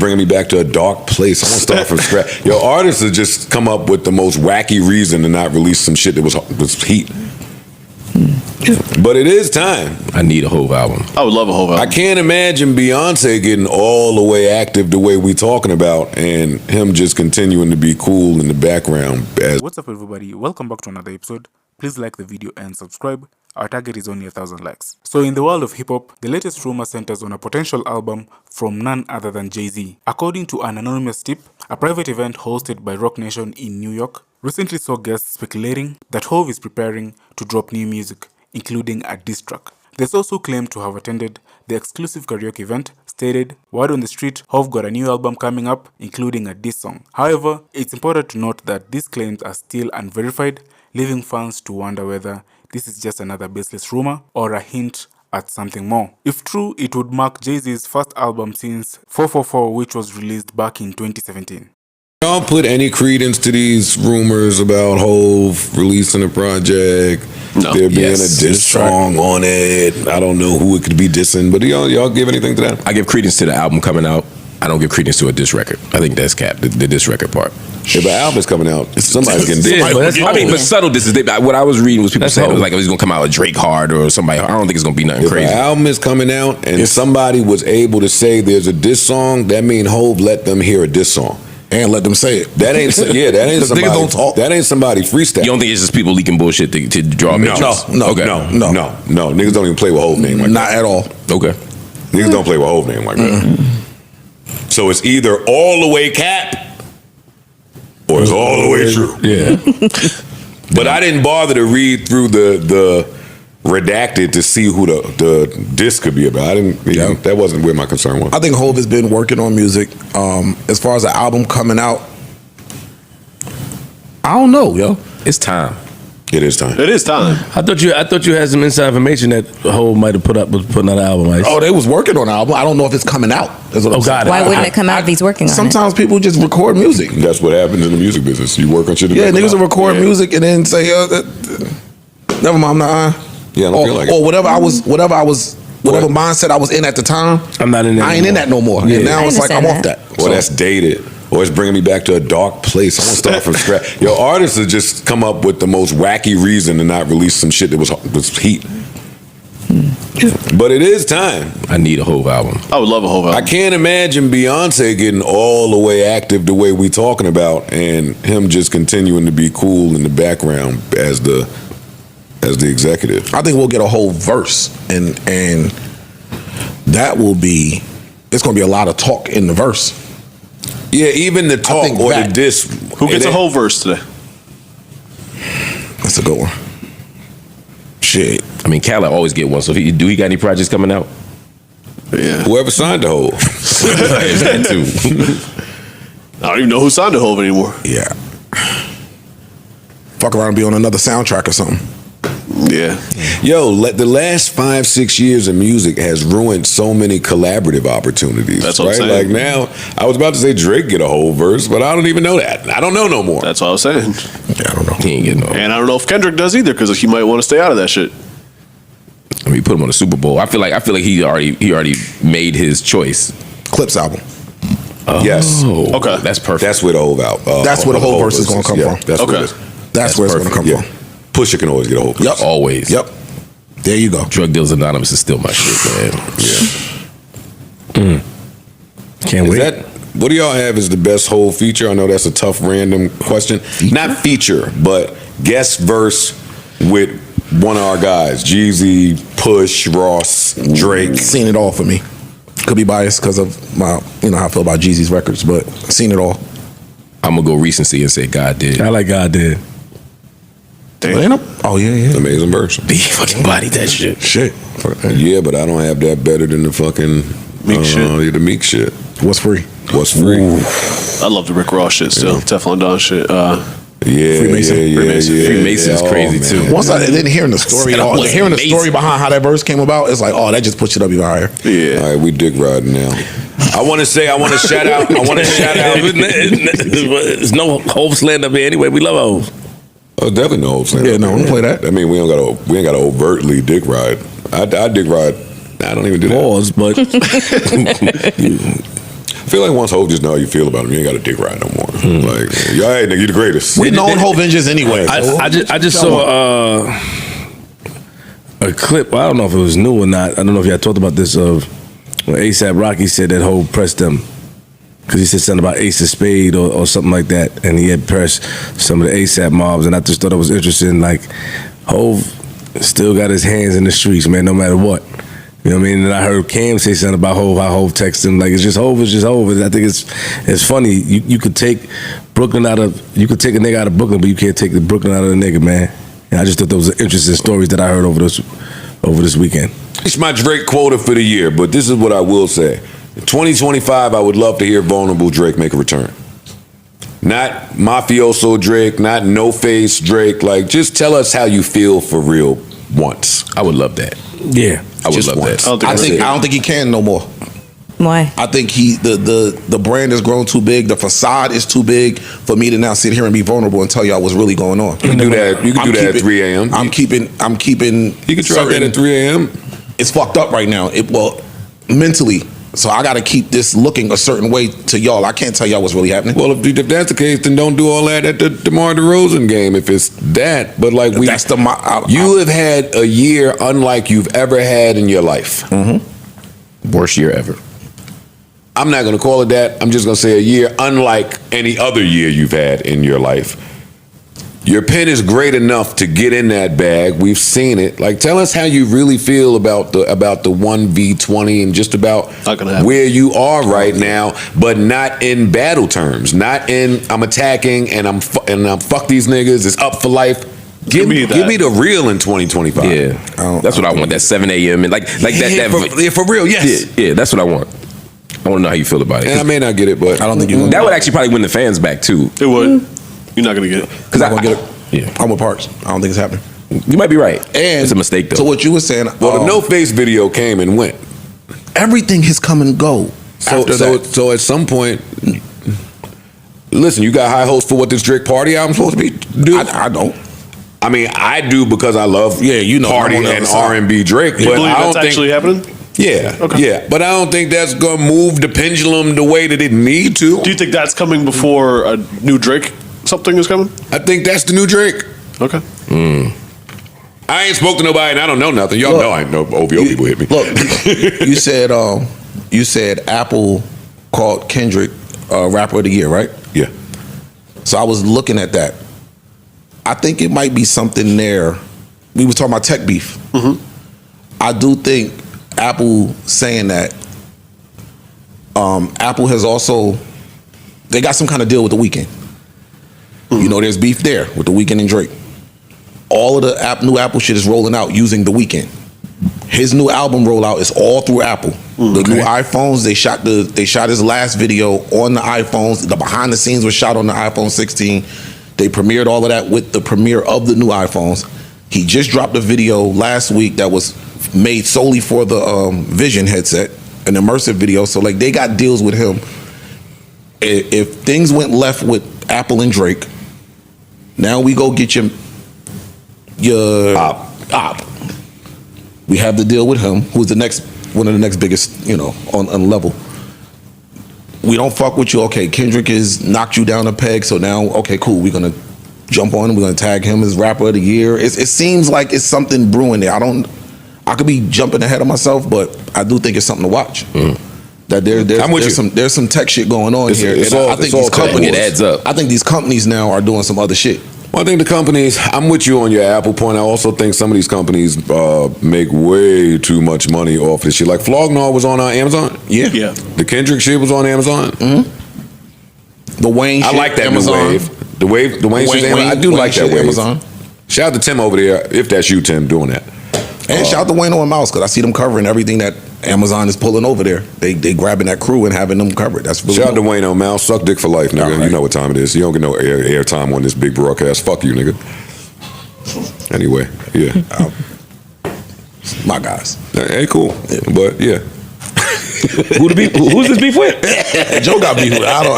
bringing me back to a dark place. I want to start from scratch. Yo, artists have just come up with the most wacky reason to not release some shit that was heat. But it is time. I need a Hove album. I would love a Hove album. I can't imagine Beyonce getting all the way active the way we talking about, and him just continuing to be cool in the background. What's up, everybody? Welcome back to another episode. Please like the video and subscribe. Our target is only 1,000 likes. So in the world of hip-hop, the latest rumor centers on a potential album from none other than Jay-Z. According to an anonymous tip, a private event hosted by Rock Nation in New York recently saw guests speculating that Hove is preparing to drop new music, including a diss track. The source who claimed to have attended the exclusive karaoke event stated, "Word on the street, Hove got a new album coming up, including a diss song." However, it's important to note that these claims are still unverified, leaving fans to wonder whether this is just another baseless rumor or a hint at something more. If true, it would mark Jay-Z's first album since 444, which was released back in 2017. Don't put any credence to these rumors about Hove releasing a project, there being a diss song on it. I don't know who it could be dissing, but y'all give anything to that? I give credence to the album coming out. I don't give credence to a diss record. I think that's cap, the diss record part. If an album's coming out, somebody's getting dissed. I mean, but subtle disses. What I was reading was people saying it was like, he's going to come out with Drake hard or somebody. I don't think it's going to be nothing crazy. If an album is coming out and somebody was able to say there's a diss song, that means Hove let them hear a diss song. And let them say it. That ain't somebody. Don't talk. That ain't somebody freestyle. You don't think it's just people leaking bullshit to draw bitches? No. Niggas don't even play with Hove name like that. Not at all. Okay. Niggas don't play with Hove name like that. So it's either all the way cap or it's all the way true. Yeah. But I didn't bother to read through the redacted to see who the diss could be about. I didn't. That wasn't where my concern was. I think Hove has been working on music. As far as the album coming out, I don't know, yo. It's time. It is time. It is time. I thought you had some inside information that Hove might have was putting out an album. Right? Oh, they was working on an album. I don't know if it's coming out. God. Why wouldn't it come out if he's working on it? Sometimes people just record music. That's what happens in the music business. You work on shit. Niggas will record music and then say, never mind, I'm not. Yeah, I don't feel like or whatever mindset I was in at the time. I'm not in that. I ain't in that no more. Yeah. Now it's like I'm off that. Well, that's dated. Or it's bringing me back to a dark place. I want to start from scratch. Yo, artists have just come up with the most wacky reason to not release some shit that was heat. But it is time. I need a Hove album. I would love a Hove album. I can't imagine Beyonce getting all the way active the way we talking about, and him just continuing to be cool in the background as the executive. I think we'll get a whole verse, and that will be. It's going to be a lot of talk in the verse. Yeah, even the talk or the diss. Who gets a whole verse today? That's a good one. Shit. I mean, Khaled always get one. So do he got any projects coming out? Yeah. Whoever signed the Hove. That too. I don't even know who signed the Hove anymore. Yeah. Fuck around and be on another soundtrack or something. Yeah. Yo, the last 5-6 years of music has ruined so many collaborative opportunities. That's what right? I'm saying. Like now, I was about to say Drake get a whole verse, but I don't even know that. I don't know no more. That's what I was saying. Yeah, I don't know. He ain't getting no. And I don't know if Kendrick does either, because he might want to stay out of that shit. I mean, put him on the Super Bowl. I feel like he already made his choice. Clips album. Yes. Okay. That's perfect. That's where the Hove out. That's where the whole verse is going to come from. That's where it is. That's where it's going to come from. Pusha can always get a whole verse. Yep. Always. Yep. There you go. Drug Dealers Anonymous is still my shit, man. Can't wait. What do y'all have as the best whole feature? I know that's a tough random question. Not feature, but guest verse with one of our guys. Jeezy, Push, Ross, Drake. Seen it all for me. Could be biased because of my, how I feel about Jeezy's records, but seen it all. I'm gonna go recency and say God did. I like God did. Oh yeah. Amazing verse. He fucking bodied that shit. Yeah, but I don't have that better than the fucking Meek shit. The Meek shit. What's free? What's free? Ooh. I love the Rick Ross shit still. Teflon Don shit. Freemason's crazy too. Once I didn't hearing the story, hearing the story behind how that verse came about, it's like, that just pushed it up even higher. Yeah. All right, we dick riding now. I want to shout out. There's no Hove slander up here anyway. We love Hove. Oh, definitely no Hove slander. Yeah, no, we don't play that. I mean, we ain't got to overtly dick ride. I dick ride. I don't even do that. Pause, but feel like once Hov just know how you feel about him, you ain't got a dick ride no more. Like, yo, hey, nigga, you the greatest. We known Hovenges anyway. I just saw a clip. Well, I don't know if it was new or not. I don't know if y'all talked about this of when ASAP Rocky said that Hov pressed them because he said something about Ace of Spade or something like that, and he had pressed some of the ASAP mobs, and I just thought it was interesting. Like Hov still got his hands in the streets, man, no matter what. You know what I mean? And I heard Cam say something about Hov, how Hov texted him, like, it's just Hov, it's just Hov. I think it's funny. You could take Brooklyn you could take a nigga out of Brooklyn, but you can't take the Brooklyn out of the nigga, man. And I just thought those were interesting stories that I heard over this weekend. It's my Drake quota for the year, but this is what I will say. In 2025, I would love to hear vulnerable Drake make a return. Not mafioso Drake, not no-face Drake. Like, just tell us how you feel for real once. I would love that. Yeah. I would love that. I don't think he can no more. Why? I think the brand has grown too big. The facade is too big for me to now sit here and be vulnerable and tell y'all what's really going on. You can do that. You can do that at 3 a.m. I'm keeping. You can try that at 3 a.m. It's fucked up right now. Mentally. So I got to keep this looking a certain way to y'all. I can't tell y'all what's really happening. Well, if that's the case, then don't do all that at the DeMar DeRozan game. If it's that, but like you have had a year unlike you've ever had in your life. Mm-hmm. Worst year ever. I'm not going to call it that. I'm just going to say a year unlike any other year you've had in your life. Your pen is great enough to get in that bag. We've seen it. Like, tell us how you really feel about the 1v20 and just about where you are right now, but not in battle terms. Not in I'm attacking and I'm fuck these niggas. It's up for life. Give me the real in 2025. Yeah, that's what I want. That 7 a.m. and like that. For real. Yes. Yeah, that's what I want. I want to know how you feel about it. And I may not get it, but I don't think you. That would actually probably win the fans back too. It would. You're not gonna get it because I won't get it. Yeah, I'm with Parks. I don't think it's happening. You might be right. And it's a mistake though. So what you were saying? Well, the no face video came and went. Everything has come and go. So at some point, listen, you got high hopes for what this Drake party album's supposed to be. Dude, I don't. I mean, I do because I love party and R&B Drake, but I don't think actually happening. Yeah, yeah, but I don't think that's gonna move the pendulum the way that it need to. Do you think that's coming before a new Drake? Something is coming? I think that's the new Drake. Okay. I ain't spoke to nobody and I don't know nothing. Y'all know I ain't no OVO people hit me. Look, you said Apple called Kendrick Rapper of the Year, right? Yeah. So I was looking at that. I think it might be something there. We were talking about tech beef. Mm-hmm. I do think Apple saying that. Apple has also, they got some kind of deal with The Weeknd. You know, there's beef there with The Weeknd and Drake. All of the new Apple shit is rolling out using The Weeknd. His new album rollout is all through Apple. The new iPhones, they shot his last video on the iPhones. The behind the scenes was shot on the iPhone 16. They premiered all of that with the premiere of the new iPhones. He just dropped a video last week that was made solely for the Vision headset, an immersive video. So like they got deals with him. If things went left with Apple and Drake, now we go get your op. We have the deal with him, who's one of the next biggest, on level. We don't fuck with you. Okay, Kendrick has knocked you down a peg, so now, okay, cool. We're gonna jump on him. We're gonna tag him as Rapper of the Year. It seems like it's something brewing there. I could be jumping ahead of myself, but I do think it's something to watch. That there's some tech shit going on here. I think these companies, it adds up. I think these companies now are doing some other shit. Well, I think the companies, I'm with you on your Apple point. I also think some of these companies make way too much money off this shit. Like Flognar was on Amazon. Yeah. The Kendrick shit was on Amazon. Mm-hmm. The Wayne shit, I like that Amazon. New wave. The Wayne shit, I do like that wave. Amazon. Shout out to Tim over there, if that's you, Tim, doing that. And shout out to Wayne on Mouse, because I see them covering everything that Amazon is pulling over there. They grabbing that crew and having them covered. That's really shout out to Wayne on Mouse. Suck dick for life, nigga. Right. You know what time it is. You don't get no air time on this big broadcast. Fuck you, nigga. Anyway, yeah. My guys. Hey, cool. Yeah. But yeah. Who's this beef with? Joe got beef with. I don't.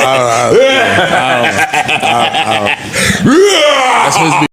That's his beef.